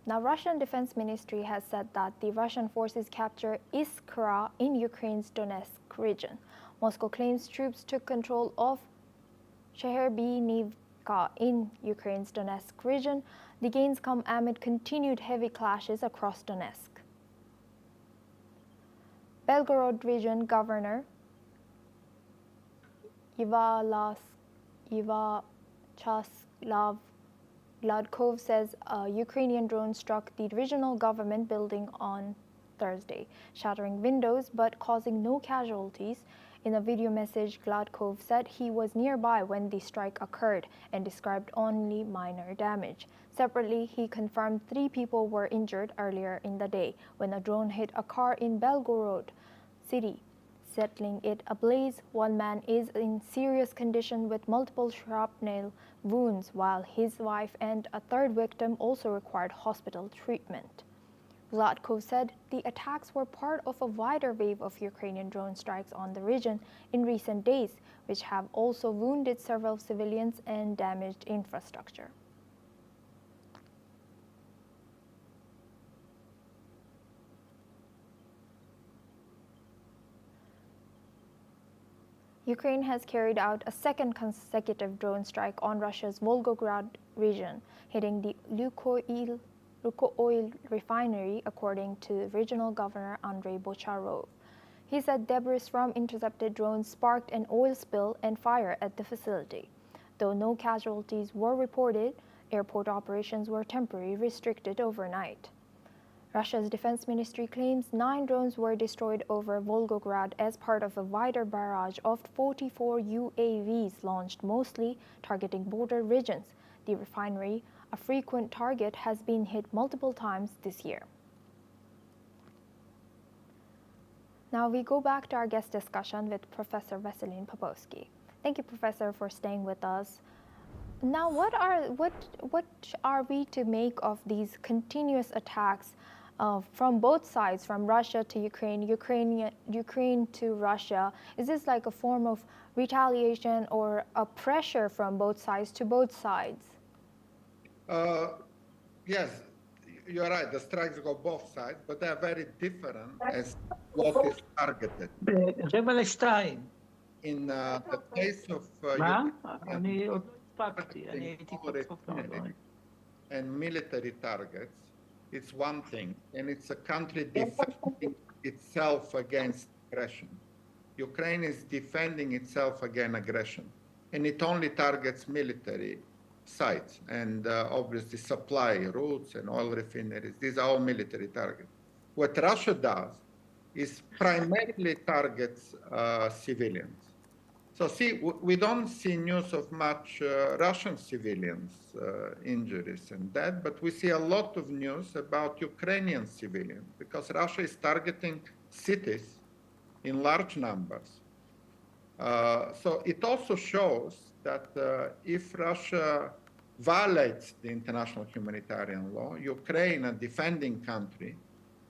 Now, Russian Defense Ministry has said that the Russian forces captured Iskra in Ukraine's Donetsk region. Moscow claims troops took control of Sheherbynivka in Ukraine's Donetsk region. The gains come amid continued heavy clashes across Donetsk. Belgorod region governor Vyacheslav Gladkov says a Ukrainian drone struck the regional government building on Thursday, shattering windows but causing no casualties. In a video message, Gladkov said he was nearby when the strike occurred and described only minor damage. Separately, he confirmed 3 people were injured earlier in the day when a drone hit a car in Belgorod city, setting it ablaze. One man is in serious condition with multiple shrapnel wounds, while his wife and a 3rd victim also required hospital treatment. Gladkov said the attacks were part of a wider wave of Ukrainian drone strikes on the region in recent days, which have also wounded several civilians and damaged infrastructure. Ukraine has carried out a 2nd consecutive drone strike on Russia's Volgograd region, hitting the Lukoil refinery, according to Regional Governor Andrei Bocharov. He said debris from intercepted drones sparked an oil spill and fire at the facility. Though no casualties were reported, airport operations were temporarily restricted overnight. Russia's defense ministry claims 9 drones were destroyed over Volgograd as part of a wider barrage of 44 UAVs launched, mostly targeting border regions. The refinery, a frequent target, has been hit multiple times this year. Now we go back to our guest discussion with Professor Vasilin Popovsky. Thank you, Professor, for staying with us. Now, what are we to make of these continuous attacks from both sides, from Russia to Ukraine, Ukraine to Russia? Is this like a form of retaliation or a pressure from both sides to both sides? Yes, you're right. The strikes go both sides, but they're very different as what is targeted. In the case of and military targets, it's one thing, and it's a country defending itself against aggression. Ukraine is defending itself against aggression, and it only targets military sites and obviously supply routes and oil refineries. These are all military targets. What Russia does is primarily targets civilians. So see, we don't see news of much Russian civilians injuries and that, but we see a lot of news about Ukrainian civilians because Russia is targeting cities in large numbers. So it also shows that if Russia violates the international humanitarian law, Ukraine, a defending country,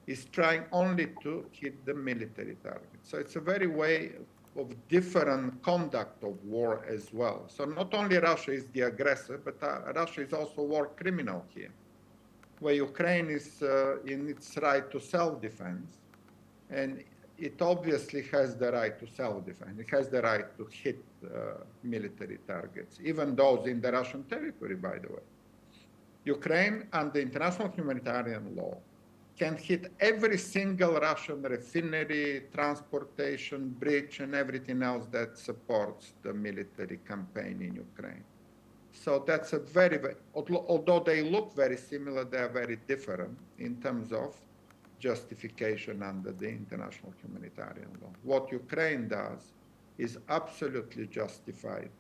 is trying only to hit the military target. So it's a very way of different conduct of war as well. So not only Russia is the aggressor, but Russia is also war criminal here, where Ukraine is in its right to self-defense, and it obviously has the right to self-defense. It has the right to hit military targets, even those in the Russian territory, by the way. Ukraine, under international humanitarian law, can hit every single Russian refinery, transportation, bridge, and everything else that supports the military campaign in Ukraine. So that's a although they look very similar, they are very different in terms of justification under the international humanitarian law. What Ukraine does is absolutely justified